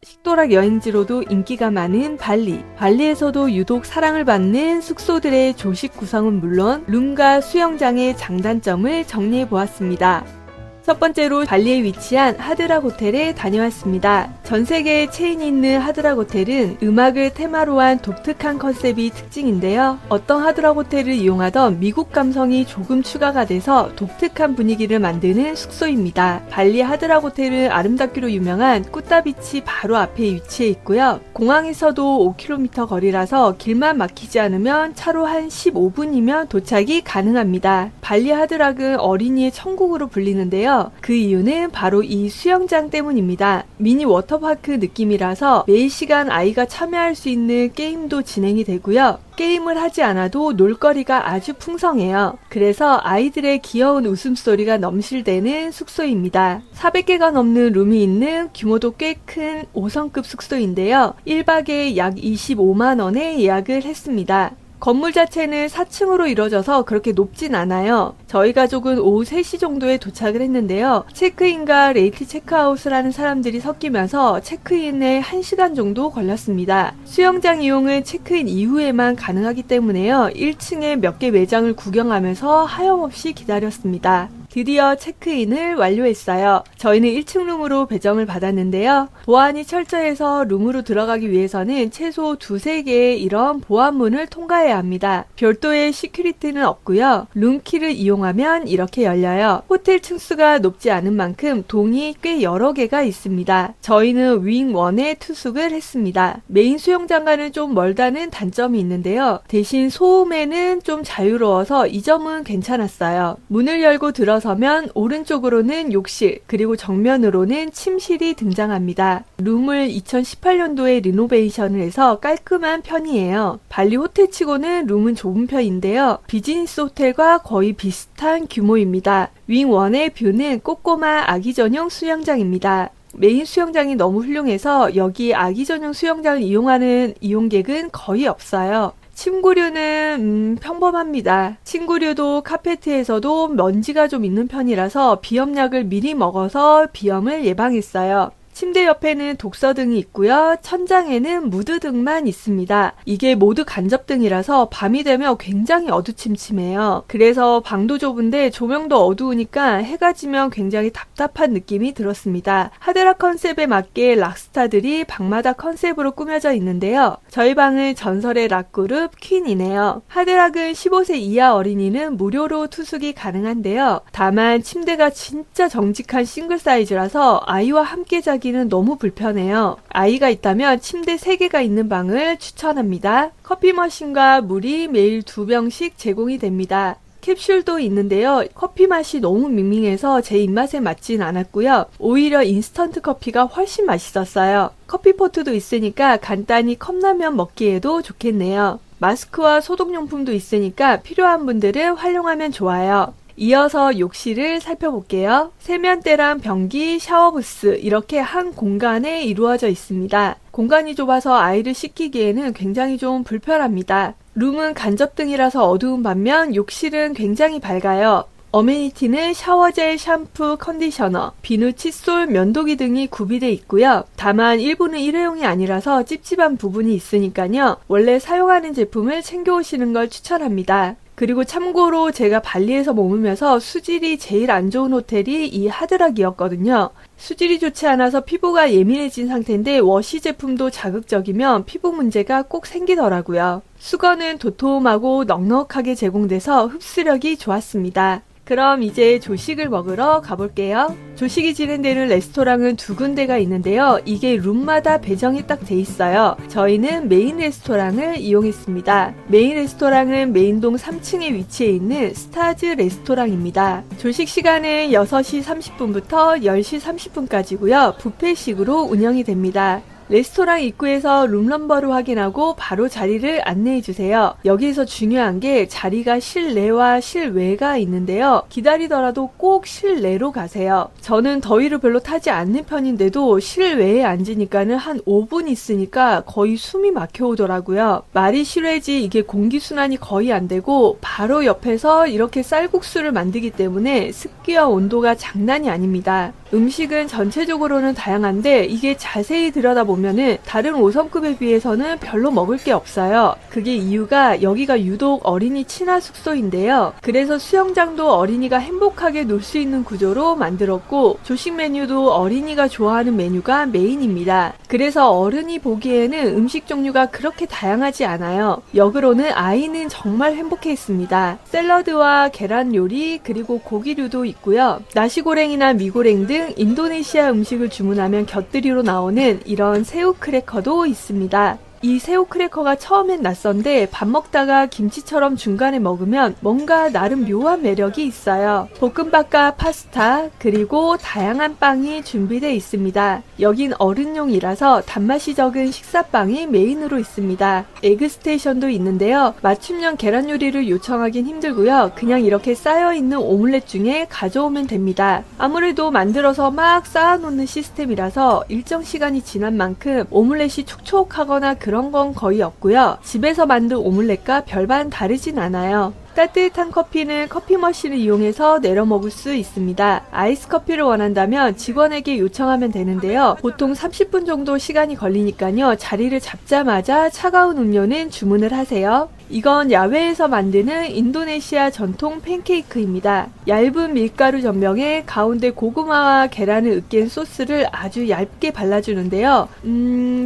식도락 여행지로도 인기가 많은 발리. 발리에서도 유독 사랑을 받는 숙소들의 조식 구성은 물론 룸과 수영장의 장단점을 정리해 보았습니다. 첫 번째로 발리에 위치한 하드락 호텔에 다녀왔습니다. 전 세계에 체인이 있는 하드락 호텔은 음악을 테마로 한 독특한 컨셉이 특징인데요. 어떤 하드락 호텔을 이용하던 미국 감성이 조금 추가가 돼서 독특한 분위기를 만드는 숙소입니다. 발리 하드락 호텔은 아름답기로 유명한 꾸따비치 바로 앞에 위치해 있고요. 공항에서도 5km 거리라서 길만 막히지 않으면 차로 한 15분이면 도착이 가능합니다. 발리 하드락은 어린이의 천국으로 불리는데요. 그 이유는 바로 이 수영장 때문입니다. 미니 워터파크 느낌이라서 매일 시간 아이가 참여할 수 있는 게임도 진행이 되고요. 게임을 하지 않아도 놀거리가 아주 풍성해요. 그래서 아이들의 귀여운 웃음소리가 넘실대는 숙소입니다. 400개가 넘는 룸이 있는 규모도 꽤 큰 5성급 숙소인데요. 1박에 약 25만원에 예약을 했습니다. 건물 자체는 4층으로 이루어져서 그렇게 높진 않아요. 저희 가족은 오후 3시 정도에 도착을 했는데요. 체크인과 레이트 체크아웃을 하는 사람들이 섞이면서 체크인에 1시간 정도 걸렸습니다. 수영장 이용은 체크인 이후에만 가능하기 때문에요. 1층에 몇 개 매장을 구경하면서 하염없이 기다렸습니다. 드디어 체크인을 완료했어요. 저희는 1층 룸으로 배정을 받았는데요. 보안이 철저해서 룸으로 들어가기 위해서는 최소 2-3개의 이런 보안문을 통과해야 합니다. 별도의 시큐리티는 없고요. 룸키를 이용하면 이렇게 열려요. 호텔 층수가 높지 않은 만큼 동이 꽤 여러 개가 있습니다. 저희는 윙 1에 투숙을 했습니다. 메인 수영장과는 좀 멀다는 단점이 있는데요. 대신 소음에는 좀 자유로워서 이 점은 괜찮았어요. 문을 열고 들어서면 오른쪽으로는 욕실, 그리고 정면으로는 침실이 등장합니다. 룸을 2018년도에 리노베이션을 해서 깔끔한 편이에요. 발리 호텔치고는 룸은 좁은 편인데요. 비즈니스 호텔과 거의 비슷한 규모입니다. 윙 1의 뷰는 꼬꼬마 아기 전용 수영장입니다. 메인 수영장이 너무 훌륭해서 여기 아기 전용 수영장을 이용하는 이용객은 거의 없어요. 침구류는 평범합니다. 침구류도 카페트에서도 먼지가 좀 있는 편이라서 비염약을 미리 먹어서 비염을 예방했어요. 침대 옆에는 독서등이 있고요. 천장에는 무드등만 있습니다. 이게 모두 간접등이라서 밤이 되면 굉장히 어두침침해요. 그래서 방도 좁은데 조명도 어두우니까 해가 지면 굉장히 답답한 느낌이 들었습니다. 하드락 컨셉에 맞게 락스타들이 방마다 컨셉으로 꾸며져 있는데요. 저희 방은 전설의 락그룹 퀸이네요. 하드락은 15세 이하 어린이는 무료로 투숙이 가능한데요. 다만 침대가 진짜 정직한 싱글 사이즈라서 아이와 함께 자기는 너무 불편해요. 아이가 있다면 침대 3개가 있는 방을 추천합니다. 커피 머신과 물이 매일 2병씩 제공이 됩니다. 캡슐도 있는데요. 커피 맛이 너무 밍밍해서 제 입맛에 맞진 않았고요. 오히려 인스턴트 커피가 훨씬 맛있었어요. 커피포트도 있으니까 간단히 컵라면 먹기에도 좋겠네요. 마스크와 소독용품도 있으니까 필요한 분들은 활용하면 좋아요. 이어서 욕실을 살펴볼게요. 세면대랑 변기, 샤워부스 이렇게 한 공간에 이루어져 있습니다. 공간이 좁아서 아이를 씻기기에는 굉장히 좀 불편합니다. 룸은 간접등이라서 어두운 반면 욕실은 굉장히 밝아요. 어메니티는 샤워젤, 샴푸, 컨디셔너, 비누, 칫솔, 면도기 등이 구비되어 있고요. 다만 일부는 일회용이 아니라서 찝찝한 부분이 있으니까요. 원래 사용하는 제품을 챙겨오시는 걸 추천합니다. 그리고 참고로 제가 발리에서 머물면서 수질이 제일 안 좋은 호텔이 이 하드락이었거든요. 수질이 좋지 않아서 피부가 예민해진 상태인데 워시 제품도 자극적이면 피부 문제가 꼭 생기더라고요. 수건은 도톰하고 넉넉하게 제공돼서 흡수력이 좋았습니다. 그럼 이제 조식을 먹으러 가볼게요. 조식이 진행되는 레스토랑은 2군데가 있는데요. 이게 룸마다 배정이 딱 돼 있어요. 저희는 메인 레스토랑을 이용했습니다. 메인 레스토랑은 메인동 3층에 위치해 있는 스타즈 레스토랑입니다. 조식 시간은 6시 30분부터 10시 30분까지고요. 뷔페식으로 운영이 됩니다. 레스토랑 입구에서 룸넘버를 확인하고 바로 자리를 안내해주세요. 여기에서 중요한 게 자리가 실내와 실외가 있는데요. 기다리더라도 꼭 실내로 가세요. 저는 더위를 별로 타지 않는 편인데도 실외에 앉으니까는 한 5분 있으니까 거의 숨이 막혀오더라고요. 말이 실외지 이게 공기순환이 거의 안 되고 바로 옆에서 이렇게 쌀국수를 만들기 때문에 습기와 온도가 장난이 아닙니다. 음식은 전체적으로는 다양한데 이게 자세히 들여다보면 보면은 다른 5성급에 비해서는 별로 먹을 게 없어요. 그게 이유가 여기가 유독 어린이 친화 숙소인데요. 그래서 수영장도 어린이가 행복하게 놀 수 있는 구조로 만들었고 조식 메뉴도 어린이가 좋아하는 메뉴가 메인입니다. 그래서 어른이 보기에는 음식 종류가 그렇게 다양하지 않아요. 역으로는 아이는 정말 행복해했습니다. 샐러드와 계란 요리 그리고 고기류도 있고요. 나시고랭이나 미고랭 등 인도네시아 음식을 주문하면 곁들이로 나오는 이런 새우 크래커도 있습니다. 이 새우 크래커가 처음엔 낯선데 밥 먹다가 김치처럼 중간에 먹으면 뭔가 나름 묘한 매력이 있어요. 볶음밥과 파스타 그리고 다양한 빵이 준비되어 있습니다. 여긴 어른용이라서 단맛이 적은 식사빵이 메인으로 있습니다. 에그 스테이션도 있는데요. 맞춤형 계란 요리를 요청하긴 힘들고요. 그냥 이렇게 쌓여있는 오믈렛 중에 가져오면 됩니다. 아무래도 만들어서 막 쌓아놓는 시스템이라서 일정 시간이 지난 만큼 오믈렛이 촉촉하거나 그런 건 거의 없고요. 집에서 만든 오믈렛과 별반 다르진 않아요. 따뜻한 커피는 커피 머신을 이용해서 내려 먹을 수 있습니다. 아이스 커피를 원한다면 직원에게 요청하면 되는데요. 보통 30분 정도 시간이 걸리니까요. 자리를 잡자마자 차가운 음료는 주문을 하세요. 이건 야외에서 만드는 인도네시아 전통 팬케이크입니다. 얇은 밀가루 전병에 가운데 고구마와 계란을 으깬 소스를 아주 얇게 발라주는데요.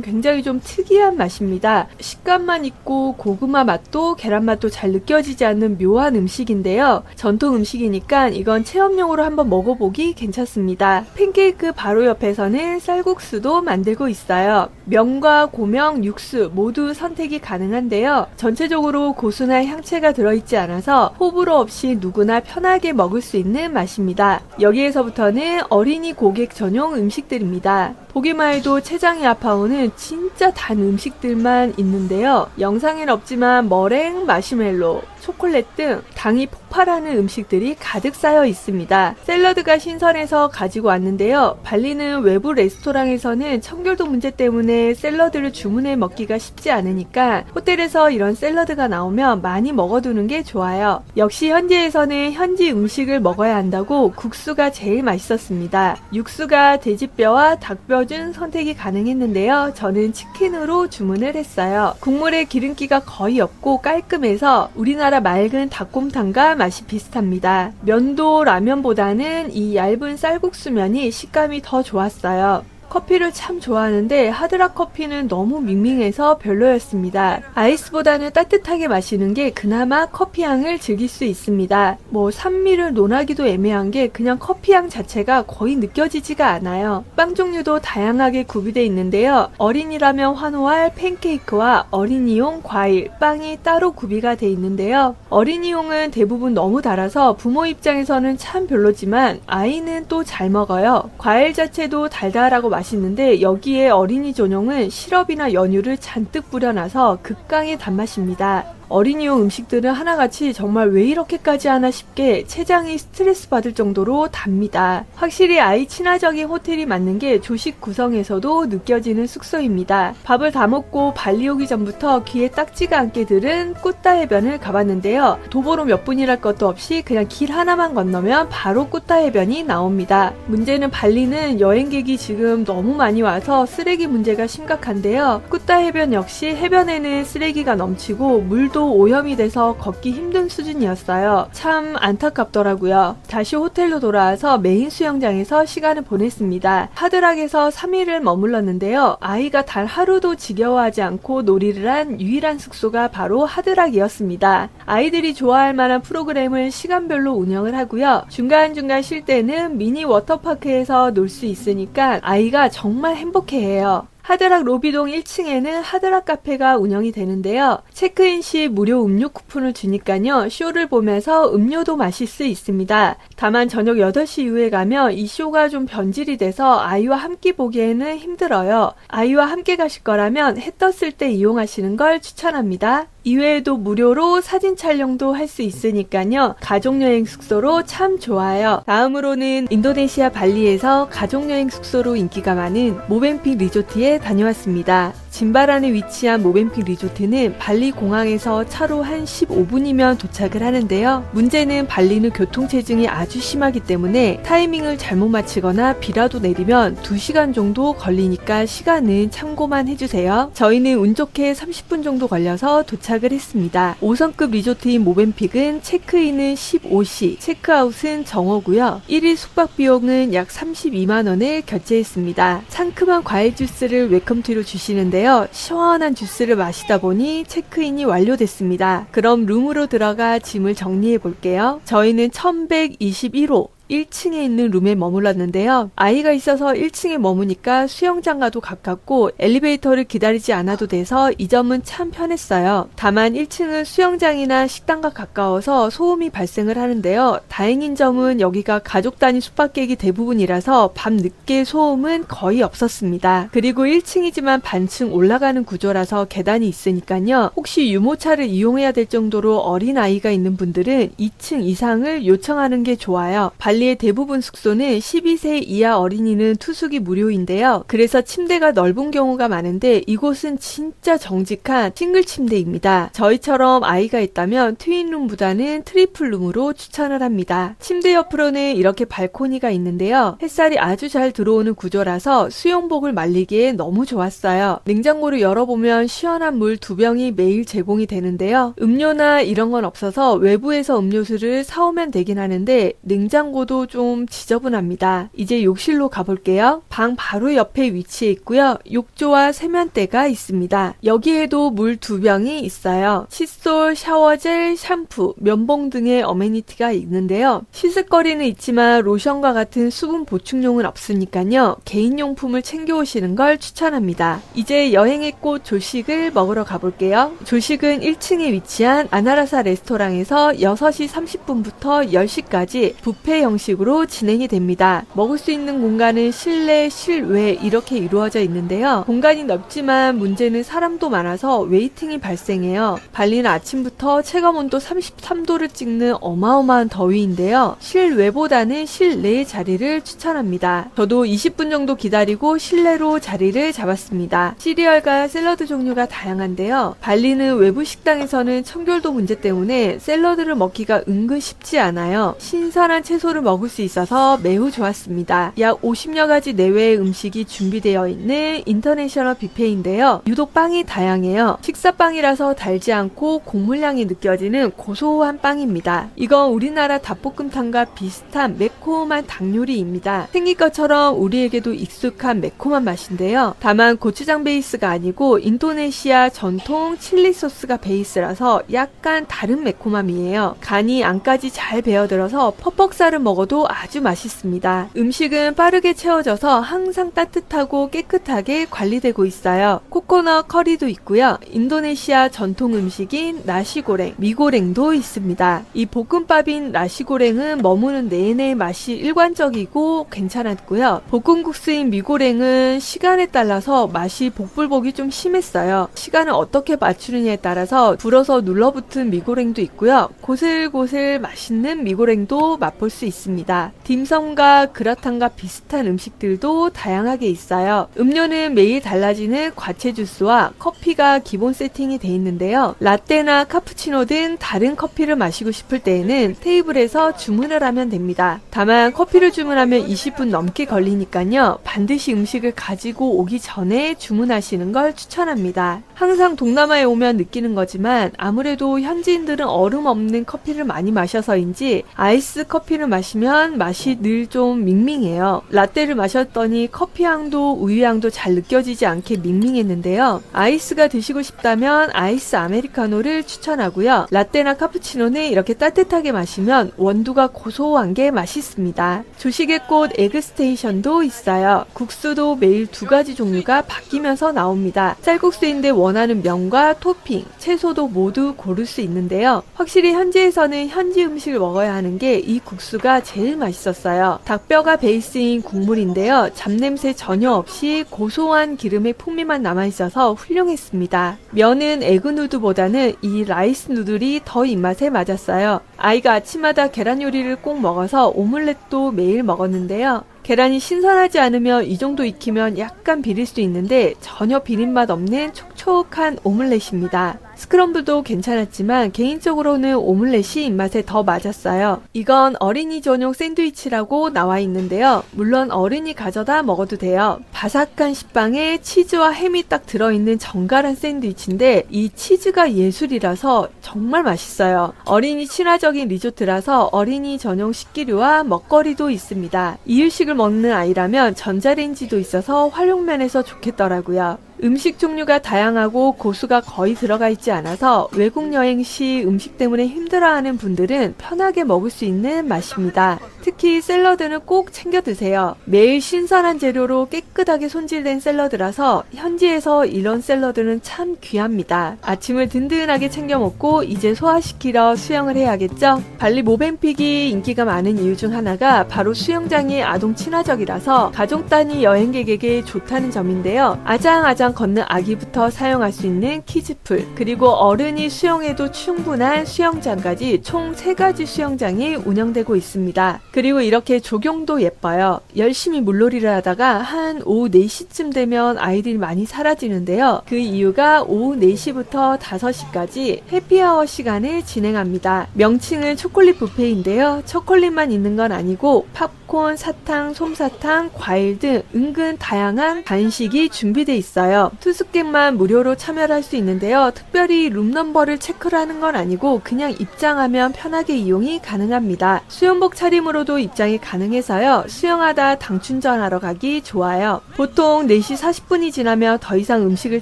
굉장히 좀 특이한 맛입니다. 식감만 있고 고구마 맛도 계란 맛도 잘 느껴지지 않는 묘한 음식인데요. 전통 음식이니까 이건 체험용으로 한번 먹어보기 괜찮습니다. 팬케이크 바로 옆에서는 쌀국수도 만들고 있어요. 명과 고명, 육수 모두 선택이 가능한데요. 전체적으로 고수나 향채가 들어있지 않아서 호불호 없이 누구나 편하게 먹을 수 있는 맛입니다. 여기에서부터는 어린이 고객 전용 음식들입니다. 보기만 해도 췌장이 아파오는 진짜 단 음식들만 있는데요. 영상엔 없지만 머랭, 마시멜로, 초콜릿 등 당이 폭발하는 음식들이 가득 쌓여 있습니다. 샐러드가 신선해서 가지고 왔는데요. 발리는 외부 레스토랑에서는 청결도 문제 때문에 샐러드를 주문해 먹기가 쉽지 않으니까 호텔에서 이런 샐러드가 나오면 많이 먹어두는 게 좋아요. 역시 현지에서는 현지 음식을 먹어야 한다고 국수가 제일 맛있었습니다. 육수가 돼지뼈와 닭뼈 준 선택이 가능했는데요. 저는 치킨으로 주문을 했어요. 국물에 기름기가 거의 없고 깔끔해서 우리나라 맑은 닭곰탕과 맛이 비슷합니다. 면도 라면보다는 이 얇은 쌀국수면이 식감이 더 좋았어요. 커피를 참 좋아하는데 하드락 커피는 너무 밍밍해서 별로였습니다. 아이스보다는 따뜻하게 마시는 게 그나마 커피향을 즐길 수 있습니다. 산미를 논하기도 애매한 게 그냥 커피향 자체가 거의 느껴지지가 않아요. 빵 종류도 다양하게 구비되어 있는데요. 어린이라면 환호할 팬케이크와 어린이용 과일, 빵이 따로 구비가 되어 있는데요. 어린이용은 대부분 너무 달아서 부모 입장에서는 참 별로지만 아이는 또 잘 먹어요. 과일 자체도 달달하고 맛있는데 여기에 어린이 전용은 시럽이나 연유를 잔뜩 뿌려놔서 극강의 단맛입니다. 어린이용 음식들은 하나같이 정말 왜 이렇게까지 하나 싶게 췌장이 스트레스 받을 정도로 답니다. 확실히 아이 친화적인 호텔이 맞는 게 조식 구성에서도 느껴지는 숙소입니다. 밥을 다 먹고 발리 오기 전부터 귀에 딱지가 않게 들은 꾸따 해변을 가봤는데요. 도보로 몇 분이랄 것도 없이 그냥 길 하나만 건너면 바로 꾸따 해변이 나옵니다. 문제는 발리는 여행객이 지금 너무 많이 와서 쓰레기 문제가 심각한데요. 꾸따 해변 역시 해변에는 쓰레기가 넘치고 물도 오염이 돼서 걷기 힘든 수준이었어요. 참 안타깝더라고요. 다시 호텔로 돌아와서 메인 수영장에서 시간을 보냈습니다. 하드락에서 3일을 머물렀는데요. 아이가 단 하루도 지겨워하지 않고 놀이를 한 유일한 숙소가 바로 하드락이었습니다. 아이들이 좋아할 만한 프로그램을 시간별로 운영을 하고요. 중간중간 쉴 때는 미니 워터파크에서 놀 수 있으니까 아이가 정말 행복해해요. 하드락 로비동 1층에는 하드락 카페가 운영이 되는데요. 체크인 시 무료 음료 쿠폰을 주니까요. 쇼를 보면서 음료도 마실 수 있습니다. 다만 저녁 8시 이후에 가면 이 쇼가 좀 변질이 돼서 아이와 함께 보기에는 힘들어요. 아이와 함께 가실 거라면 해 떴을 때 이용하시는 걸 추천합니다. 이외에도 무료로 사진 촬영도 할 수 있으니까요. 가족여행 숙소로 참 좋아요. 다음으로는 인도네시아 발리에서 가족여행 숙소로 인기가 많은 모벤픽 리조트에 다녀왔습니다. 짐바란에 위치한 모벤픽 리조트는 발리 공항에서 차로 한 15분이면 도착을 하는데요. 문제는 발리는 교통체증이 아주 심하기 때문에 타이밍을 잘못 맞추거나 비라도 내리면 2시간 정도 걸리니까 시간은 참고만 해주세요. 저희는 운 좋게 30분 정도 걸려서 도착을 했습니다. 5성급 리조트인 모벤픽은 체크인은 15시, 체크아웃은 정오고요. 1일 숙박 비용은 약 32만원을 결제했습니다. 상큼한 과일 주스를 웰컴티로 주시는데요. 시원한 주스를 마시다 보니 체크인이 완료됐습니다. 그럼 룸으로 들어가 짐을 정리해 볼게요. 저희는 1121호 1층에 있는 룸에 머물렀는데요. 아이가 있어서 1층에 머무니까 수영장과도 가깝고 엘리베이터를 기다리지 않아도 돼서 이 점은 참 편했어요. 다만 1층은 수영장이나 식당과 가까워서 소음이 발생을 하는데요. 다행인 점은 여기가 가족 단위 숙박객이 대부분이라서 밤 늦게 소음은 거의 없었습니다. 그리고 1층이지만 반층 올라가는 구조라서 계단이 있으니까요. 혹시 유모차를 이용해야 될 정도로 어린 아이가 있는 분들은 2층 이상을 요청하는 게 좋아요. 발리의 대부분 숙소는 12세 이하 어린이는 투숙이 무료인데요. 그래서 침대가 넓은 경우가 많은데 이곳은 진짜 정직한 싱글 침대입니다. 저희처럼 아이가 있다면 트윈룸보다는 트리플룸으로 추천을 합니다. 침대 옆으로는 이렇게 발코니가 있는데요. 햇살이 아주 잘 들어오는 구조라서 수영복을 말리기에 너무 좋았어요. 냉장고를 열어보면 시원한 물 2병이 매일 제공이 되는데요. 음료나 이런 건 없어서 외부에서 음료수를 사오면 되긴 하는데 냉장고도 좀 지저분합니다. 이제 욕실로 가볼게요. 방 바로 옆에 위치해 있고요. 욕조와 세면대가 있습니다. 여기에도 물 2병이 있어요. 칫솔, 샤워젤, 샴푸, 면봉 등의 어메니티가 있는데요. 씻을거리는 있지만 로션과 같은 수분 보충용은 없으니까요. 개인용품을 챙겨오시는 걸 추천합니다. 이제 여행의 꽃 조식을 먹으러 가볼게요. 조식은 1층에 위치한 아나라사 레스토랑에서 6시 30분부터 10시까지 뷔페 형식으로 진행이 됩니다. 먹을 수 있는 공간은 실내, 실외 이렇게 이루어져 있는데요. 공간이 넓지만 문제는 사람도 많아서 웨이팅이 발생해요. 발리는 아침부터 체감온도 33도를 찍는 어마어마한 더위인데요. 실외보다는 실내의 자리를 추천합니다. 저도 20분 정도 기다리고 실내로 자리를 잡았습니다. 시리얼과 샐러드 종류가 다양한데요. 발리는 외부 식당에서는 청결도 문제 때문에 샐러드를 먹기가 은근 쉽지 않아요. 신선한 채소를 먹을 수 있어서 매우 좋았습니다. 약 50여 가지 내외의 음식이 준비되어 있는 인터내셔널 뷔페인데요. 유독 빵이 다양해요. 식사빵이라서 달지 않고 곡물향이 느껴지는 고소한 빵입니다. 이건 우리나라 닭볶음탕과 비슷한 매콤한 닭 요리입니다. 생긴 것처럼 우리에게도 익숙한 매콤한 맛인데요. 다만 고추장 베이스가 아니고 인도네시아 전통 칠리 소스가 베이스라서 약간 다른 매콤함이에요. 간이 안까지 잘 배어들어서 퍽퍽살을 먹어도 아주 맛있습니다. 음식은 빠르게 채워져서 항상 따뜻하고 깨끗하게 관리되고 있어요. 코코넛 커리도 있고요. 인도네시아 전통 음식인 나시고랭, 미고랭도 있습니다. 이 볶음밥인 나시고랭은 머무는 내내 맛이 일관적이고 괜찮았고요. 볶음국수인 미고랭은 시간에 따라서 맛이 복불복이 좀 심했어요. 시간을 어떻게 맞추느냐에 따라서 불어서 눌러붙은 미고랭도 있고요. 고슬고슬 맛있는 미고랭도 맛볼 수 있습니다. 딤섬과 그라탕과 비슷한 음식들도 다양하게 있어요. 음료는 매일 달라지는 과채 주스와 커피가 기본 세팅이 돼 있는데요. 라떼나 카푸치노 등 다른 커피를 마시고 싶을 때에는 테이블에서 주문을 하면 됩니다. 다만 커피를 주문하면 20분 넘게 걸리니까요. 반드시 음식을 가지고 오기 전에 주문하시는 걸 추천합니다. 항상 동남아에 오면 느끼는 거지만 아무래도 현지인들은 얼음 없는 커피를 많이 마셔서인지 아이스 커피를 마시면 맛이 늘 좀 밍밍해요. 라떼를 마셨더니 커피 향도 우유 향도 잘 느껴지지 않게 밍밍했는데요. 아이스가 드시고 싶다면 아이스 아메리카노를 추천하고요. 라떼나 카푸치노는 이렇게 따뜻하게 마시면 원두가 고소한 게 맛있습니다. 조식의 꽃 에그스테이션도 있어요. 국수도 매일 2가지 종류가 바뀌면서 나옵니다. 쌀국수인데 원하는 면과 토핑, 채소도 모두 고를 수 있는데요. 확실히 현지에서는 현지 음식을 먹어야 하는 게 이 국수가 국수가 제일 맛있었어요. 닭뼈가 베이스인 국물인데요. 잡냄새 전혀 없이 고소한 기름의 풍미만 남아있어서 훌륭했습니다. 면은 에그누드보다는 이 라이스 누들이 더 입맛에 맞았어요. 아이가 아침마다 계란 요리를 꼭 먹어서 오믈렛도 매일 먹었는데요. 계란이 신선하지 않으면 이 정도 익히면 약간 비릴 수 있는데 전혀 비린맛 없는 촉촉한 오믈렛입니다. 스크럼블도 괜찮았지만 개인적으로는 오믈렛이 입맛에 더 맞았어요. 이건 어린이 전용 샌드위치라고 나와 있는데요. 물론 어른이 가져다 먹어도 돼요. 바삭한 식빵에 치즈와 햄이 딱 들어있는 정갈한 샌드위치인데 이 치즈가 예술이라서 정말 맛있어요. 어린이 친화적인 리조트라서 어린이 전용 식기류와 먹거리도 있습니다. 이유식을 먹는 아이라면 전자레인지도 있어서 활용면에서 좋겠더라고요. 음식 종류가 다양하고 고수가 거의 들어가 있지 않아서 외국 여행 시 음식 때문에 힘들어하는 분들은 편하게 먹을 수 있는 맛입니다. 특히 샐러드는 꼭 챙겨 드세요. 매일 신선한 재료로 깨끗하게 손질된 샐러드라서 현지에서 이런 샐러드는 참 귀합니다. 아침을 든든하게 챙겨 먹고 이제 소화시키러 수영을 해야겠죠? 발리 모벤픽이 인기가 많은 이유 중 하나가 바로 수영장이 아동 친화적이라서 가족 단위 여행객에게 좋다는 점인데요. 아장아장 걷는 아기부터 사용할 수 있는 키즈풀, 그리고 어른이 수영해도 충분한 수영장까지 총 3가지 수영장이 운영되고 있습니다. 그리고 이렇게 조경도 예뻐요. 열심히 물놀이를 하다가 한 오후 4시쯤 되면 아이들이 많이 사라지는데요. 그 이유가 오후 4시부터 5시까지 해피아워 시간을 진행합니다. 명칭은 초콜릿 뷔페인데요. 초콜릿만 있는 건 아니고 팝콘, 사탕, 솜사탕, 과일 등 은근 다양한 간식이 준비되어 있어요. 투숙객만 무료로 참여를 할 수 있는데요. 특별히 룸넘버를 체크를 하는 건 아니고 그냥 입장하면 편하게 이용이 가능합니다. 수영복 차림으로도 입장이 가능해서요. 수영하다 당 충전하러 가기 좋아요. 보통 4시 40분이 지나면 더 이상 음식을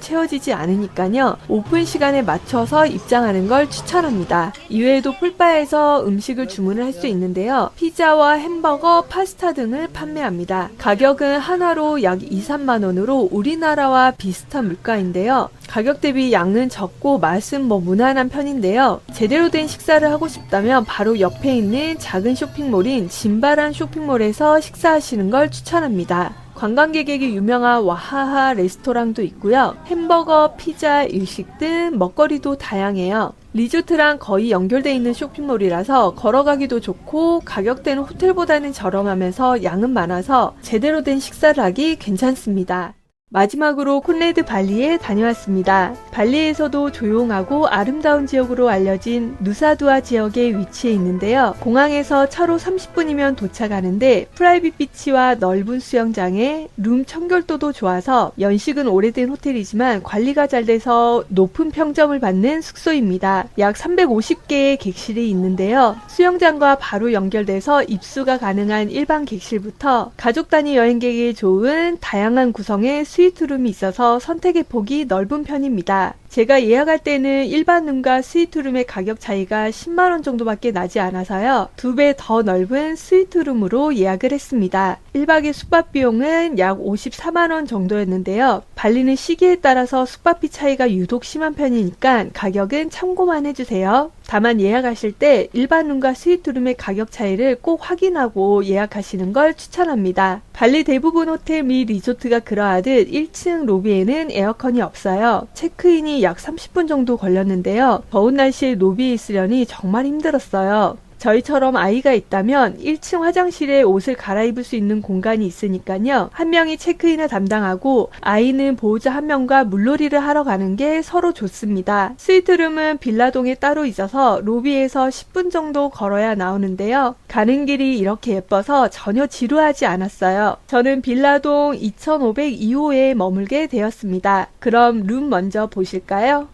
채워지지 않으니까요. 오픈 시간에 맞춰서 입장하는 걸 추천합니다. 이외에도 풀바에서 음식을 주문을 할 수 있는데요. 피자와 햄버거, 파스타 등을 판매합니다. 가격은 하나로 약 2, 3만 원으로 우리나라와 비슷한 물가인데요. 가격 대비 양은 적고 맛은 무난한 편인데요. 제대로 된 식사를 하고 싶다면 바로 옆에 있는 작은 쇼핑몰인 진바란 쇼핑몰에서 식사하시는 걸 추천합니다. 관광객에게 유명한 와하하 레스토랑도 있고요. 햄버거, 피자, 일식 등 먹거리도 다양해요. 리조트랑 거의 연결되어 있는 쇼핑몰이라서 걸어가기도 좋고 가격대는 호텔보다는 저렴하면서 양은 많아서 제대로 된 식사를 하기 괜찮습니다. 마지막으로 콘레드 발리에 다녀왔습니다. 발리에서도 조용하고 아름다운 지역으로 알려진 누사두아 지역에 위치해 있는데요. 공항에서 차로 30분이면 도착하는데 프라이빗 비치와 넓은 수영장에 룸 청결도도 좋아서 연식은 오래된 호텔이지만 관리가 잘 돼서 높은 평점을 받는 숙소입니다. 약 350개의 객실이 있는데요. 수영장과 바로 연결돼서 입수가 가능한 일반 객실부터 가족 단위 여행객이 좋은 다양한 구성의 스위트룸이 있어서 선택의 폭이 넓은 편입니다. 제가 예약할 때는 일반 룸과 스위트룸의 가격 차이가 10만원 정도밖에 나지 않아서요. 2배 더 넓은 스위트룸으로 예약을 했습니다. 1박의 숙박 비용은 약 54만원 정도였는데요. 발리는 시기에 따라서 숙박비 차이가 유독 심한 편이니까 가격은 참고만 해주세요. 다만 예약하실 때 일반 룸과 스위트룸의 가격 차이를 꼭 확인하고 예약하시는 걸 추천합니다. 발리 대부분 호텔 및 리조트가 그러하듯 1층 로비에는 에어컨이 없어요. 체크인이 약 30분 정도 걸렸는데요. 더운 날씨에 로비에 있으려니 정말 힘들었어요. 저희처럼 아이가 있다면 1층 화장실에 옷을 갈아입을 수 있는 공간이 있으니까요. 한 명이 체크인을 담당하고 아이는 보호자 한 명과 물놀이를 하러 가는 게 서로 좋습니다. 스위트룸은 빌라동에 따로 있어서 로비에서 10분 정도 걸어야 나오는데요. 가는 길이 이렇게 예뻐서 전혀 지루하지 않았어요. 저는 빌라동 2502호에 머물게 되었습니다. 그럼 룸 먼저 보실까요?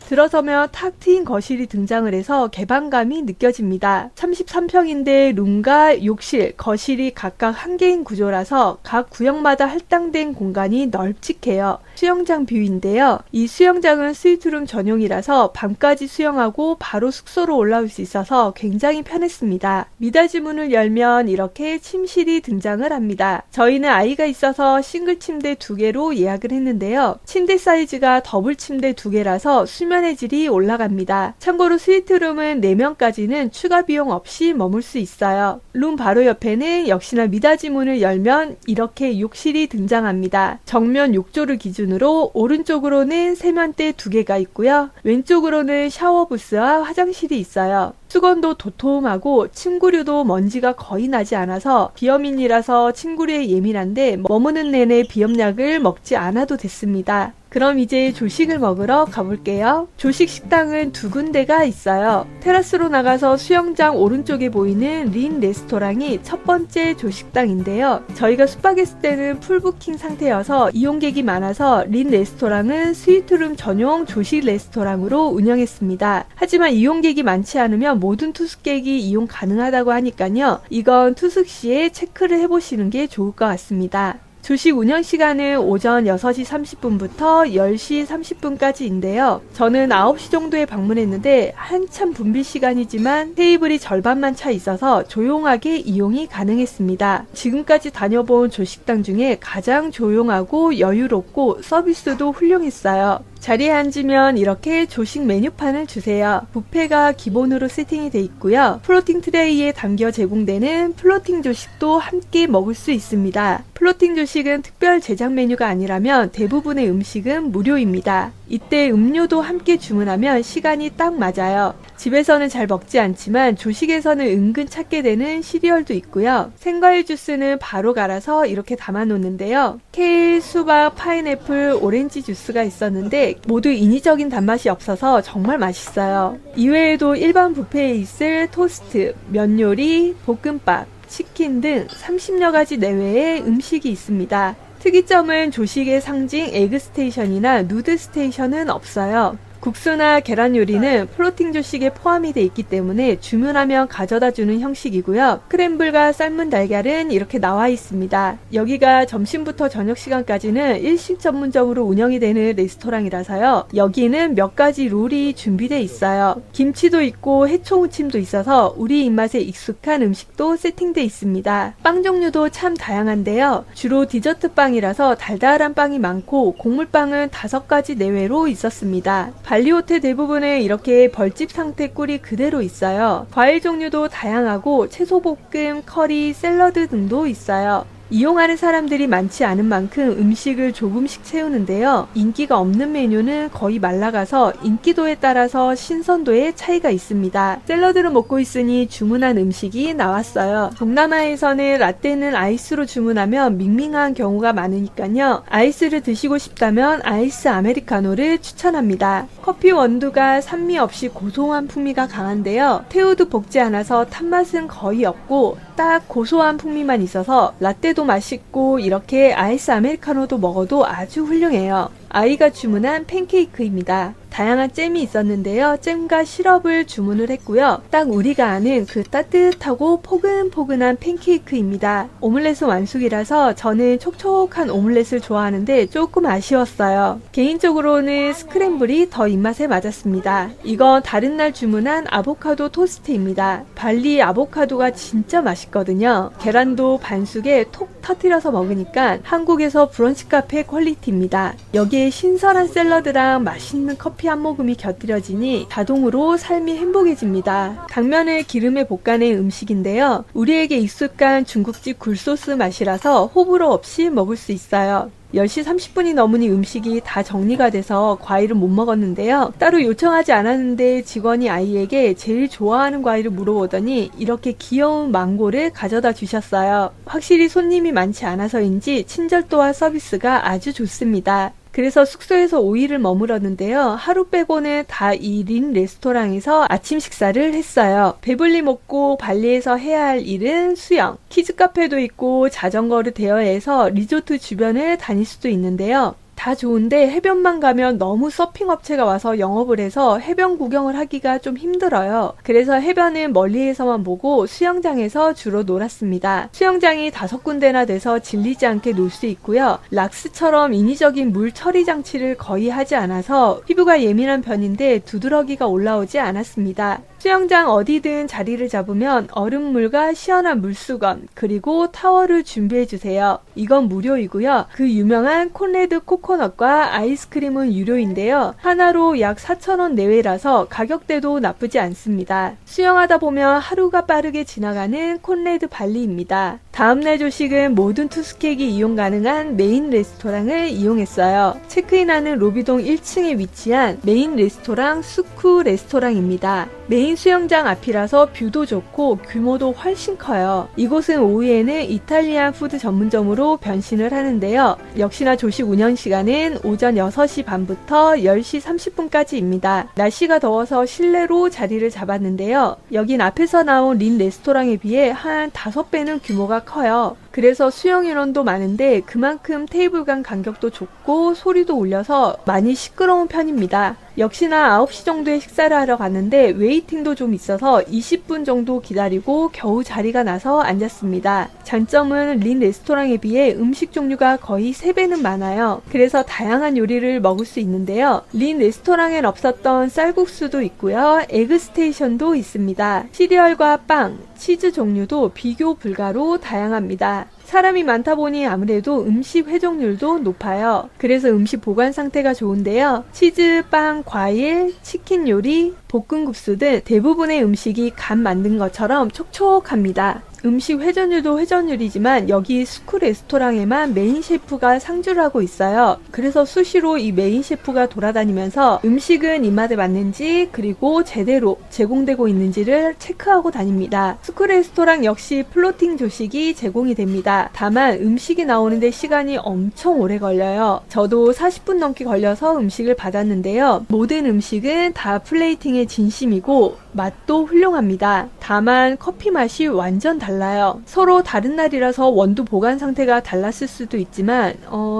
들어서면 탁 트인 거실이 등장을 해서 개방감이 느껴집니다. 33평인데 룸과 욕실, 거실이 각각 한 개인 구조라서 각 구역마다 할당된 공간이 널찍해요. 수영장 뷰인데요. 이 수영장은 스위트룸 전용이라서 밤까지 수영하고 바로 숙소로 올라올 수 있어서 굉장히 편했습니다. 미닫이 문을 열면 이렇게 침실이 등장을 합니다. 저희는 아이가 있어서 싱글 침대 2개로 예약을 했는데요. 침대 사이즈가 더블 침대 2개라서 수면 수면의 질이 올라갑니다. 참고로 스위트룸은 4명까지는 추가 비용 없이 머물 수 있어요. 룸 바로 옆에는 역시나 미닫이 문을 열면 이렇게 욕실이 등장합니다. 정면 욕조를 기준으로 오른쪽으로는 세면대 2개가 있고요. 왼쪽으로는 샤워 부스와 화장실이 있어요. 수건도 도톰하고 침구류도 먼지가 거의 나지 않아서 비염인이라서 침구류에 예민한데 머무는 내내 비염약을 먹지 않아도 됐습니다. 그럼 이제 조식을 먹으러 가볼게요. 조식 식당은 2군데가 있어요. 테라스로 나가서 수영장 오른쪽에 보이는 린 레스토랑이 첫 번째 조식당인데요. 저희가 숙박했을 때는 풀부킹 상태여서 이용객이 많아서 린 레스토랑은 스위트룸 전용 조식 레스토랑으로 운영했습니다. 하지만 이용객이 많지 않으면 모든 투숙객이 이용 가능하다고 하니까요. 이건 투숙 시에 체크를 해보시는 게 좋을 것 같습니다. 조식 운영 시간은 오전 6시 30분부터 10시 30분까지인데요. 저는 9시 정도에 방문했는데 한참 분비 시간이지만 테이블이 절반만 차 있어서 조용하게 이용이 가능했습니다. 지금까지 다녀본 조식당 중에 가장 조용하고 여유롭고 서비스도 훌륭했어요. 자리에 앉으면 이렇게 조식 메뉴판을 주세요. 뷔페가 기본으로 세팅이 돼 있고요. 플로팅 트레이에 담겨 제공되는 플로팅 조식도 함께 먹을 수 있습니다. 플로팅 조식은 특별 제작 메뉴가 아니라면 대부분의 음식은 무료입니다. 이때 음료도 함께 주문하면 시간이 딱 맞아요. 집에서는 잘 먹지 않지만 조식에서는 은근 찾게 되는 시리얼도 있고요. 생과일 주스는 바로 갈아서 이렇게 담아 놓는데요. 케일, 수박, 파인애플, 오렌지 주스가 있었는데 모두 인위적인 단맛이 없어서 정말 맛있어요. 이외에도 일반 뷔페에 있을 토스트, 면 요리, 볶음밥, 치킨 등 30여 가지 내외의 음식이 있습니다. 특이점은 조식의 상징 에그 스테이션이나 누드 스테이션은 없어요. 국수나 계란 요리는 플로팅 조식에 포함이 돼 있기 때문에 주문하면 가져다 주는 형식이고요. 크램블과 삶은 달걀은 이렇게 나와 있습니다. 여기가 점심부터 저녁 시간까지는 일식 전문점으로 운영이 되는 레스토랑이라서요. 여기는 몇 가지 룰이 준비되어 있어요. 김치도 있고 해초 무침도 있어서 우리 입맛에 익숙한 음식도 세팅되어 있습니다. 빵 종류도 참 다양한데요. 주로 디저트 빵이라서 달달한 빵이 많고 곡물빵은 5가지 내외로 있었습니다. 발리 호텔 대부분은 이렇게 벌집 상태 꿀이 그대로 있어요. 과일 종류도 다양하고 채소볶음, 커리, 샐러드 등도 있어요. 이용하는 사람들이 많지 않은 만큼 음식을 조금씩 채우는데요. 인기가 없는 메뉴는 거의 말라가서 인기도에 따라서 신선도에 차이가 있습니다. 샐러드를 먹고 있으니 주문한 음식이 나왔어요. 동남아에서는 라떼는 아이스로 주문하면 밍밍한 경우가 많으니까요. 아이스를 드시고 싶다면 아이스 아메리카노를 추천합니다. 커피 원두가 산미 없이 고소한 풍미가 강한데요. 태우도 볶지 않아서 탄맛은 거의 없고 딱 고소한 풍미만 있어서 라떼도 맛있고 이렇게 아이스 아메리카노도 먹어도 아주 훌륭해요. 아이가 주문한 팬케이크입니다. 다양한 잼이 있었는데요. 잼과 시럽을 주문을 했고요. 딱 우리가 아는 그 따뜻하고 포근포근한 팬케이크입니다. 오믈렛은 완숙이라서 저는 촉촉한 오믈렛을 좋아하는데 조금 아쉬웠어요. 개인적으로는 스크램블이 더 입맛에 맞았습니다. 이건 다른 날 주문한 아보카도 토스트입니다. 발리 아보카도가 진짜 맛있거든요. 계란도 반숙에 톡 터뜨려서 먹으니까 한국에서 브런치 카페 퀄리티입니다. 여기에 신선한 샐러드랑 맛있는 커피 한 모금이 곁들여지니 자동으로 삶이 행복해집니다. 당면을 기름에 볶아낸 음식인데요. 우리에게 익숙한 중국집 굴소스 맛이라서 호불호 없이 먹을 수 있어요. 10시 30분이 넘으니 음식이 다 정리가 돼서 과일은 못 먹었는데요. 따로 요청하지 않았는데 직원이 아이에게 제일 좋아하는 과일을 물어보더니 이렇게 귀여운 망고를 가져다 주셨어요. 확실히 손님이 많지 않아서인지 친절도와 서비스가 아주 좋습니다. 그래서 숙소에서 5일을 머물었는데요. 하루 빼고는 다 이 린 레스토랑에서 아침 식사를 했어요. 배불리 먹고 발리에서 해야 할 일은 수영, 키즈 카페도 있고 자전거를 대여해서 리조트 주변을 다닐 수도 있는데요. 다 좋은데 해변만 가면 너무 서핑 업체가 와서 영업을 해서 해변 구경을 하기가 좀 힘들어요. 그래서 해변은 멀리에서만 보고 수영장에서 주로 놀았습니다. 수영장이 5군데나 돼서 질리지 않게 놀 수 있고요. 락스처럼 인위적인 물 처리 장치를 거의 하지 않아서 피부가 예민한 편인데 두드러기가 올라오지 않았습니다. 수영장 어디든 자리를 잡으면 얼음물과 시원한 물수건 그리고 타월을 준비해주세요. 이건 무료이고요. 그 유명한 콘레드 코코넛과 아이스크림은 유료인데요. 하나로 약 4,000원 내외라서 가격대도 나쁘지 않습니다. 수영하다 보면 하루가 빠르게 지나가는 콘레드 발리입니다. 다음날 조식은 모든 투숙객이 이용 가능한 메인 레스토랑을 이용했어요. 체크인하는 로비동 1층에 위치한 메인 레스토랑 수쿠 레스토랑입니다. 메인 수영장 앞이라서 뷰도 좋고 규모도 훨씬 커요. 이곳은 오후에는 이탈리안 푸드 전문점으로 변신을 하는데요. 역시나 조식 운영 시간은 오전 6시 반부터 10시 30분까지입니다. 날씨가 더워서 실내로 자리를 잡았는데요. 여긴 앞에서 나온 린 레스토랑에 비해 한 5배는 규모가 커요. 그래서 수영 인원도 많은데 그만큼 테이블 간 간격도 좁고 소리도 울려서 많이 시끄러운 편입니다. 역시나 9시 정도에 식사를 하러 갔는데 웨이팅도 좀 있어서 20분 정도 기다리고 겨우 자리가 나서 앉았습니다. 장점은 린 레스토랑에 비해 음식 종류가 거의 3배는 많아요. 그래서 다양한 요리를 먹을 수 있는데요. 린 레스토랑엔 없었던 쌀국수도 있고요. 에그 스테이션도 있습니다. 시리얼과 빵, 치즈 종류도 비교 불가로 다양합니다. 사람이 많다 보니 아무래도 음식 회전율도 높아요. 그래서 음식 보관 상태가 좋은데요. 치즈, 빵, 과일, 치킨 요리, 볶음국수 등 대부분의 음식이 간 만든 것처럼 촉촉합니다. 음식 회전율도 회전율이지만 여기 스쿠 레스토랑에만 메인 셰프가 상주를 하고 있어요. 그래서 수시로 이 메인 셰프가 돌아다니면서 음식은 입맛에 맞는지 그리고 제대로 제공되고 있는지를 체크하고 다닙니다. 스쿠 레스토랑 역시 플로팅 조식이 제공이 됩니다. 다만 음식이 나오는데 시간이 엄청 오래 걸려요. 저도 40분 넘게 걸려서 음식을 받았는데요. 모든 음식은 다 플레이팅의 진심이고 맛도 훌륭합니다. 다만 커피 맛이 완전 달라요. 서로 다른 날이라서 원두 보관 상태가 달랐을 수도 있지만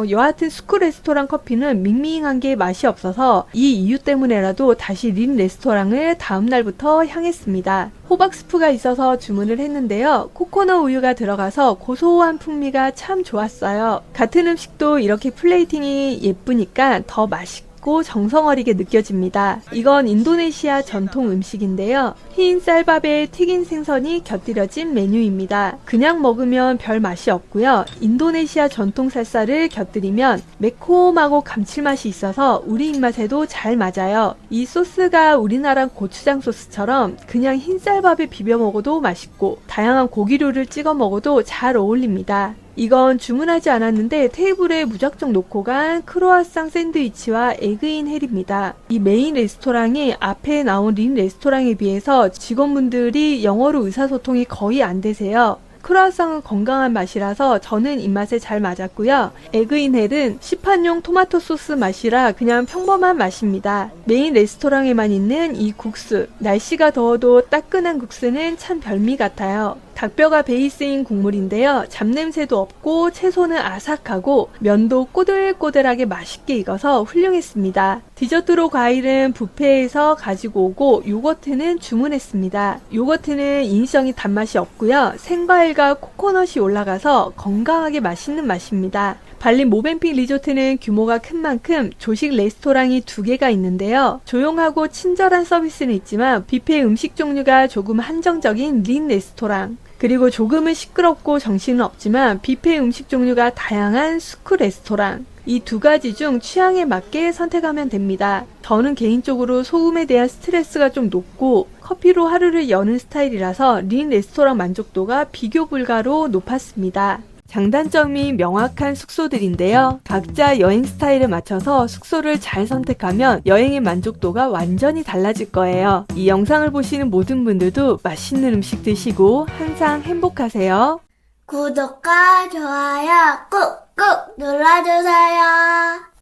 여하튼 스쿠 레스토랑 커피는 밍밍한 게 맛이 없어서 이 이유 때문에라도 다시 린 레스토랑을 다음 날부터 향했습니다. 호박 스프가 있어서 주문을 했는데요. 코코넛 우유가 들어가서 고소한 풍미가 참 좋았어요. 같은 음식도 이렇게 플레이팅이 예쁘니까 더 맛있고 정성 어리게 느껴집니다. 이건 인도네시아 전통 음식인데요. 흰 쌀밥에 튀긴 생선이 곁들여진 메뉴입니다. 그냥 먹으면 별 맛이 없고요. 인도네시아 전통 살사를 곁들이면 매콤하고 감칠맛이 있어서 우리 입맛에도 잘 맞아요. 이 소스가 우리나라 고추장 소스처럼 그냥 흰 쌀밥에 비벼 먹어도 맛있고 다양한 고기류를 찍어 먹어도 잘 어울립니다. 이건 주문하지 않았는데 테이블에 무작정 놓고 간 크로아상 샌드위치와 에그인 헬입니다. 이 메인 레스토랑이 앞에 나온 린 레스토랑에 비해서 직원분들이 영어로 의사소통이 거의 안 되세요. 크로아상은 건강한 맛이라서 저는 입맛에 잘 맞았고요. 에그인 헬은 시판용 토마토 소스 맛이라 그냥 평범한 맛입니다. 메인 레스토랑에만 있는 이 국수, 날씨가 더워도 따끈한 국수는 참 별미 같아요. 닭뼈가 베이스인 국물인데요. 잡냄새도 없고 채소는 아삭하고 면도 꼬들꼬들하게 맛있게 익어서 훌륭했습니다. 디저트로 과일은 뷔페에서 가지고 오고 요거트는 주문했습니다. 요거트는 인위적인 단맛이 없고요. 생과일과 코코넛이 올라가서 건강하게 맛있는 맛입니다. 발리 모벤픽 리조트는 규모가 큰 만큼 조식 레스토랑이 2개가 있는데요. 조용하고 친절한 서비스는 있지만 뷔페 음식 종류가 조금 한정적인 린 레스토랑, 그리고 조금은 시끄럽고 정신은 없지만 뷔페 음식 종류가 다양한 스쿠 레스토랑, 이 2가지 중 취향에 맞게 선택하면 됩니다. 저는 개인적으로 소음에 대한 스트레스가 좀 높고 커피로 하루를 여는 스타일이라서 린 레스토랑 만족도가 비교 불가로 높았습니다. 장단점이 명확한 숙소들인데요. 각자 여행 스타일에 맞춰서 숙소를 잘 선택하면 여행의 만족도가 완전히 달라질 거예요. 이 영상을 보시는 모든 분들도 맛있는 음식 드시고 항상 행복하세요. 구독과 좋아요 꾹꾹 눌러주세요.